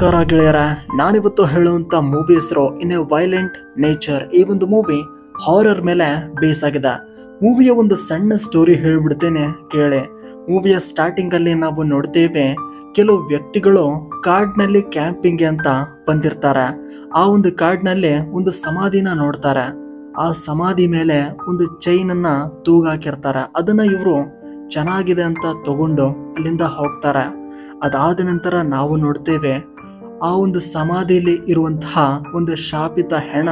ನಮಸ್ಕಾರ ಗೆಳೆಯರ, ನಾನಿವತ್ತು ಹೇಳುವಂತ ಮೂವಿ ಹೆಸರು ಇನ್ ಎ ವೈಲೆಂಟ್ ನೇಚರ್. ಈ ಒಂದು ಮೂವಿ ಹಾರರ್ ಮೇಲೆ ಬೇಸ್ ಆಗಿದೆ. ಮೂವಿಯ ಒಂದು ಸಣ್ಣ ಸ್ಟೋರಿ ಹೇಳ್ಬಿಡ್ತೇನೆ ಕೇಳಿ. ಮೂವಿಯ ಸ್ಟಾರ್ಟಿಂಗ್ ಅಲ್ಲಿ ನಾವು ನೋಡ್ತೇವೆ, ಕೆಲವು ವ್ಯಕ್ತಿಗಳು ಕಾಡ್ನಲ್ಲಿ ಕ್ಯಾಂಪಿಂಗ್ ಅಂತ ಬಂದಿರ್ತಾರೆ. ಆ ಒಂದು ಕಾಡ್ನಲ್ಲಿ ಒಂದು ಸಮಾಧಿನ ನೋಡ್ತಾರೆ. ಆ ಸಮಾಧಿ ಮೇಲೆ ಒಂದು ಚೈನ್ ಅನ್ನ ತೂಗಾಕಿರ್ತಾರೆ. ಅದನ್ನ ಇವರು ಚೆನ್ನಾಗಿದೆ ಅಂತ ತಗೊಂಡು ಅಲ್ಲಿಂದ ಹೋಗ್ತಾರೆ. ಅದಾದ ನಂತರ ನಾವು ನೋಡ್ತೇವೆ, ಆ ಒಂದು ಸಮಾಧಿಯಲ್ಲಿ ಇರುವಂತಹ ಒಂದು ಶಾಪಿತ ಹೆಣ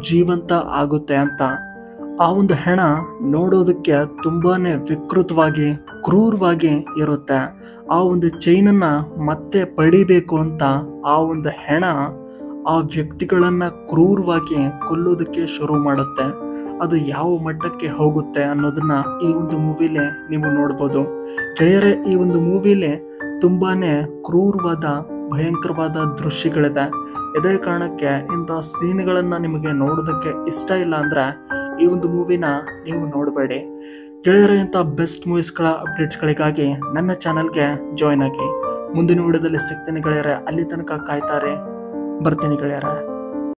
ಜೀವಂತ ಆಗುತ್ತೆ ಅಂತ. ಆ ಒಂದು ಹೆಣ ನೋಡೋದಕ್ಕೆ ತುಂಬಾನೇ ವಿಕೃತವಾಗಿ ಕ್ರೂರವಾಗಿ ಇರುತ್ತೆ. ಆ ಒಂದು ಚೈನನ್ನ ಮತ್ತೆ ಪಡಿಬೇಕು ಅಂತ ಆ ಒಂದು ಹೆಣ ಆ ವ್ಯಕ್ತಿಗಳನ್ನ ಕ್ರೂರವಾಗಿ ಕೊಲ್ಲೋದಕ್ಕೆ ಶುರು ಮಾಡುತ್ತೆ. ಅದು ಯಾವ ಮಟ್ಟಕ್ಕೆ ಹೋಗುತ್ತೆ ಅನ್ನೋದನ್ನ ಈ ಒಂದು ಮೂವಿಲಿ ನೀವು ನೋಡ್ಬೋದು ಗೆಳೆಯರೇ. ಈ ಒಂದು ಮೂವಿಲಿ ತುಂಬಾನೇ ಕ್ರೂರವಾದ ಭಯಂಕರವಾದ ದೃಶ್ಯಗಳಿದೆ. ಇದೇ ಕಾರಣಕ್ಕೆ ಇಂಥ ಸೀನ್ಗಳನ್ನ ನಿಮಗೆ ನೋಡೋದಕ್ಕೆ ಇಷ್ಟ ಇಲ್ಲ ಅಂದ್ರೆ ಈ ಒಂದು ಮೂವಿನ ನೀವು ನೋಡಬೇಡಿ ಗೆಳೆಯರೇ. ಇಂಥ ಬೆಸ್ಟ್ ಮೂವೀಸ್ಗಳ ಅಪ್ಡೇಟ್ಸ್ಗಳಿಗಾಗಿ ನನ್ನ ಚಾನಲ್ಗೆ ಜಾಯ್ನ್ ಆಗಿ. ಮುಂದಿನ ವಿಡಿಯೋದಲ್ಲಿ ಸಿಗ್ತೇನೆ ಗೆಳೆಯರೇ. ಅಲ್ಲಿ ತನಕ ಕಾಯ್ತಾರೆ. ಬರ್ತೀನಿ ಗೆಳೆಯರೇ.